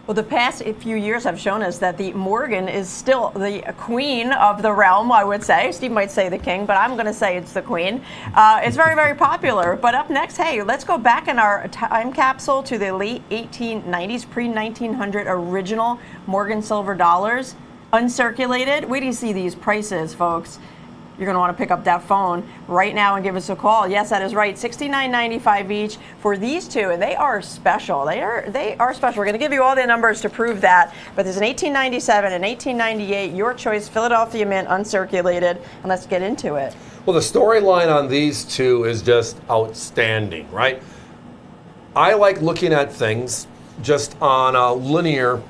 Well, the past few years have shown us that the Morgan is still the queen of the realm, I would say. Steve might say the king, but I'm going to say it's the queen. It's very, very popular. But up next, hey, let's go back in our time capsule to the late 1890s, pre-1900 original Morgan silver dollars, uncirculated. Wait till you see these prices, folks. You're going to want to pick up that phone right now and give us a call. Yes, that is right. $69.95 each for these two, and they are special. They are special. We're going to give you all the numbers to prove that. But there's an 1897 and 1898, your choice, Philadelphia Mint, uncirculated, and let's get into it. Well, the storyline on these two is just outstanding, right? I like looking at things just on a linear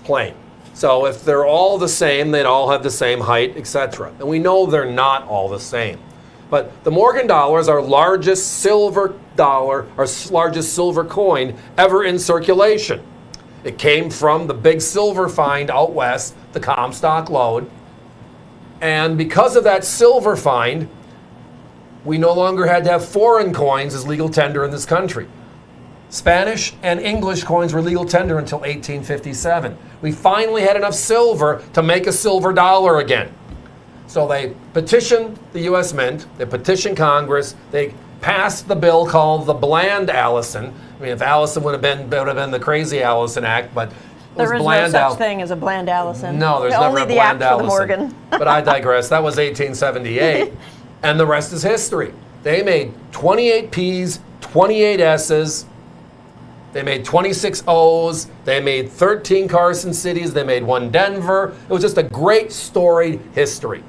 plane. So if they're all the same, they'd all have the same height, etc. And we know they're not all the same. But the Morgan dollar is our largest silver dollar, our largest silver coin ever in circulation. It came from the big silver find out west, the Comstock lode. And because of that silver find, we no longer had to have foreign coins as legal tender in this country. Spanish and English coins were legal tender until 1857. We finally had enough silver to make a silver dollar again. So they petitioned the U.S. Mint, they petitioned Congress, they passed the bill called the Bland Allison. I mean, if Allison would have been the Crazy Allison Act, but there is no such thing as a Bland Allison. No, there's never a Bland Allison. Morgan. But I digress. That was 1878, and the rest is history. They made 28 P's, 28 S's. They made 26 O's. They made 13 Carson cities. They made 1 Denver. It was just a great storied history.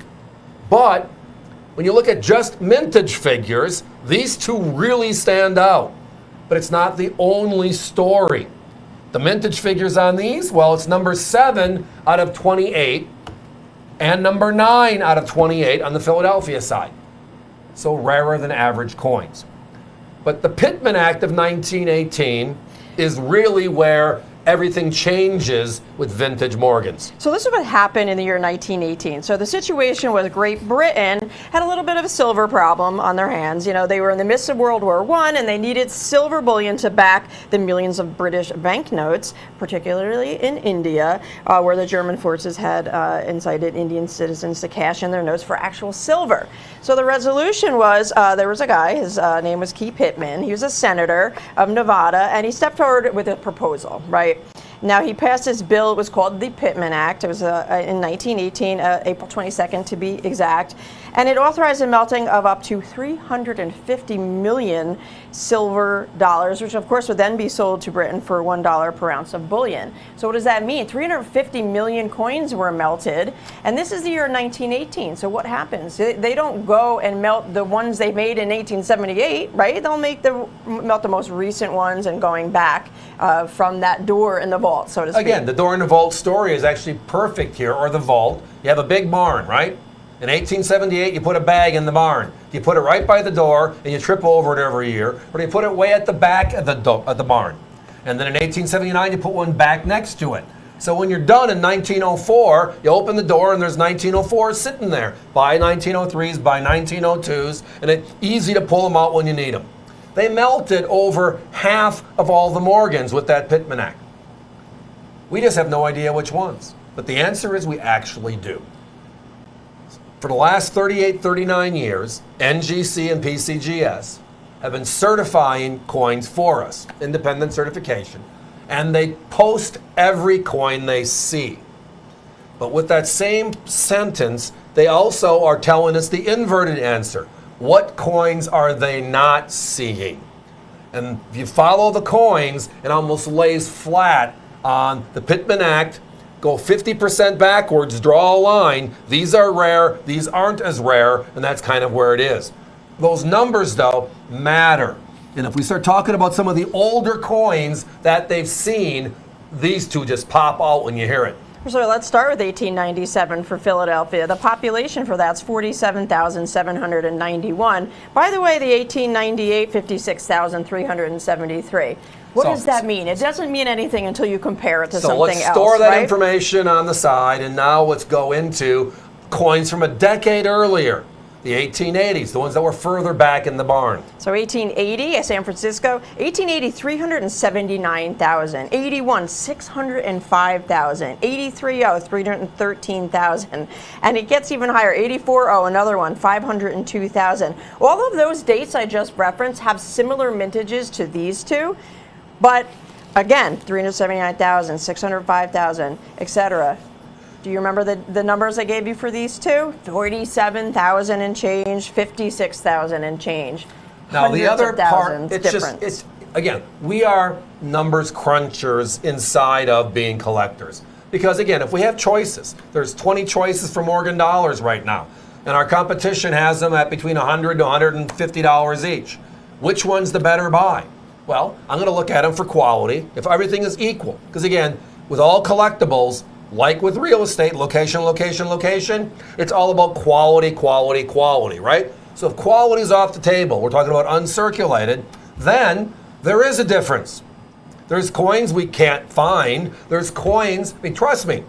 But when you look at just mintage figures, these two really stand out. But it's not the only story. The mintage figures on these, well, it's number 7 out of 28 and number 9 out of 28 on the Philadelphia side. So rarer than average coins. But the Pittman Act of 1918 is really where everything changes with vintage Morgans. So this is what happened in the year 1918. So the situation was Great Britain had a little bit of a silver problem on their hands. You know, they were in the midst of World War I, and they needed silver bullion to back the millions of British banknotes, particularly in India, where the German forces had incited Indian citizens to cash in their notes for actual silver. So the resolution was, there was a guy, his name was Key Pittman. He was a senator of Nevada, and he stepped forward with a proposal, right? Now, he passed his bill. It was called the Pittman Act. It was in 1918, April 22nd to be exact. And it authorized the melting of up to 350 million silver dollars, which of course would then be sold to Britain for $1 per ounce of bullion. So what does that mean? 350 million coins were melted. And this is the year 1918. So what happens? They don't go and melt the ones they made in 1878, right? They'll melt the most recent ones and going back from that door in the vault, so to speak. Again, the door in the vault story is actually perfect here, or the vault. You have a big barn, right? In 1878, you put a bag in the barn. Do you put it right by the door and you trip over it every year, or do you put it way at the back of the barn? And then in 1879, you put one back next to it. So when you're done in 1904, you open the door and there's 1904s sitting there. Buy 1903s, buy 1902s, and it's easy to pull them out when you need them. They melted over half of all the Morgans with that Pittman Act. We just have no idea which ones. But the answer is we actually do. For the last 38, 39 years, NGC and PCGS have been certifying coins for us, independent certification, and they post every coin they see. But with that same sentence, they also are telling us the inverted answer. What coins are they not seeing? And if you follow the coins, it almost lays flat on the Pittman Act. Go 50% backwards, draw a line. These are rare, these aren't as rare, and that's kind of where it is. Those numbers, though, matter. And if we start talking about some of the older coins that they've seen, these two just pop out when you hear it. So let's start with 1897 for Philadelphia. The population for that's 47,791. By the way, the 1898, 56,373. What does that mean? It doesn't mean anything until you compare it to something else. So let's store that information on the side, and now let's go into coins from a decade earlier. The 1880s, the ones that were further back in the barn. So 1880, San Francisco, 1880, 379,000, 81, 605,000, 83, 313,000, and it gets even higher, 84, another one, 502,000. All of those dates I just referenced have similar mintages to these two, but again, 379,000, 605,000, etc. Do you remember the numbers I gave you for these two? 47,000 and change, 56,000 and change. Now the other part, it's again, we are numbers crunchers inside of being collectors. Because again, if we have choices, there's 20 choices for Morgan dollars right now. And our competition has them at between $100 to $150 each. Which one's the better buy? Well, I'm going to look at them for quality, if everything is equal. Because again, with all collectibles, like with real estate, location, location, location, it's all about quality, quality, quality, right? So if quality is off the table, we're talking about uncirculated, then there is a difference. There's coins we can't find. There's coins, I mean, trust me,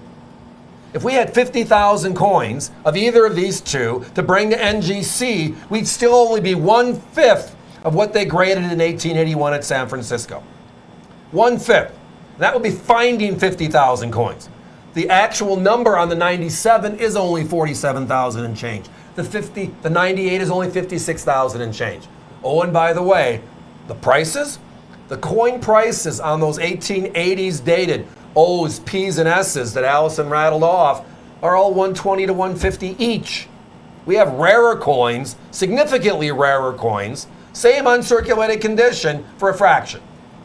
if we had 50,000 coins of either of these two to bring to NGC, we'd still only be 1/5 of what they graded in 1881 at San Francisco. 1/5. That would be finding 50,000 coins. The actual number on the 97 is only 47,000 and change. The 98 is only 56,000 and change. Oh, and by the way, the prices, the coin prices on those 1880s dated O's, P's, and S's that Allison rattled off are all 120 to 150 each. We have rarer coins, significantly rarer coins, same uncirculated condition for a fraction.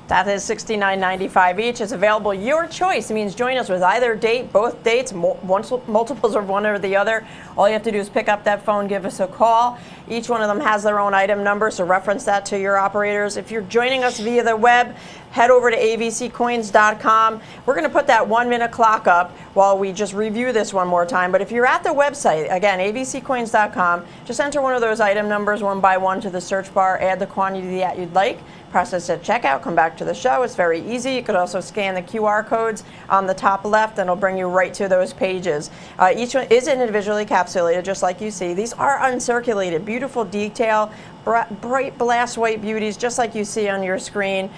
That is $69.95 each. It's available your choice. It means join us with either date, both dates, multiples of one or the other. All you have to do is pick up that phone, give us a call. Each one of them has their own item number, so reference that to your operators. If you're joining us via the web, head over to avccoins.com. We're going to put that 1-minute clock up while we just review this one more time. But if you're at the website, again, avccoins.com, just enter one of those item numbers one by one to the search bar, add the quantity that you'd like, process at checkout, come back to the show. It's very easy. You could also scan the QR codes on the top left, and it'll bring you right to those pages. Each one is individually capsulated, just like you see. These are uncirculated, beautiful detail, bright blast white beauties, just like you see on your screen.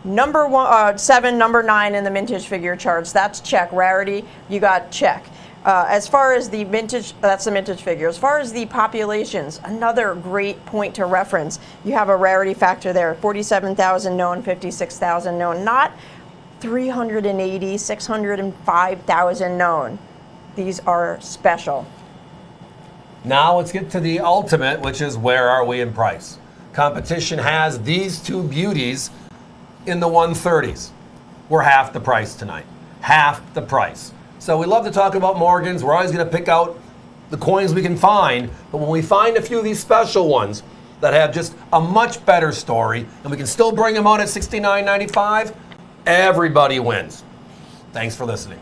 Number 7, number 9 in the mintage figure charts. That's check. Rarity, you got check. As far as the mintage, that's the mintage figure. As far as the populations, another great point to reference. You have a rarity factor there. 47,000 known, 56,000 known. Not 380, 605,000 known. These are special. Now let's get to the ultimate, which is where are we in price? Competition has these two beauties in the 130s. We're half the price tonight. Half the price. So we love to talk about Morgans. We're always going to pick out the coins we can find. But when we find a few of these special ones that have just a much better story, and we can still bring them on at $69.95, everybody wins. Thanks for listening.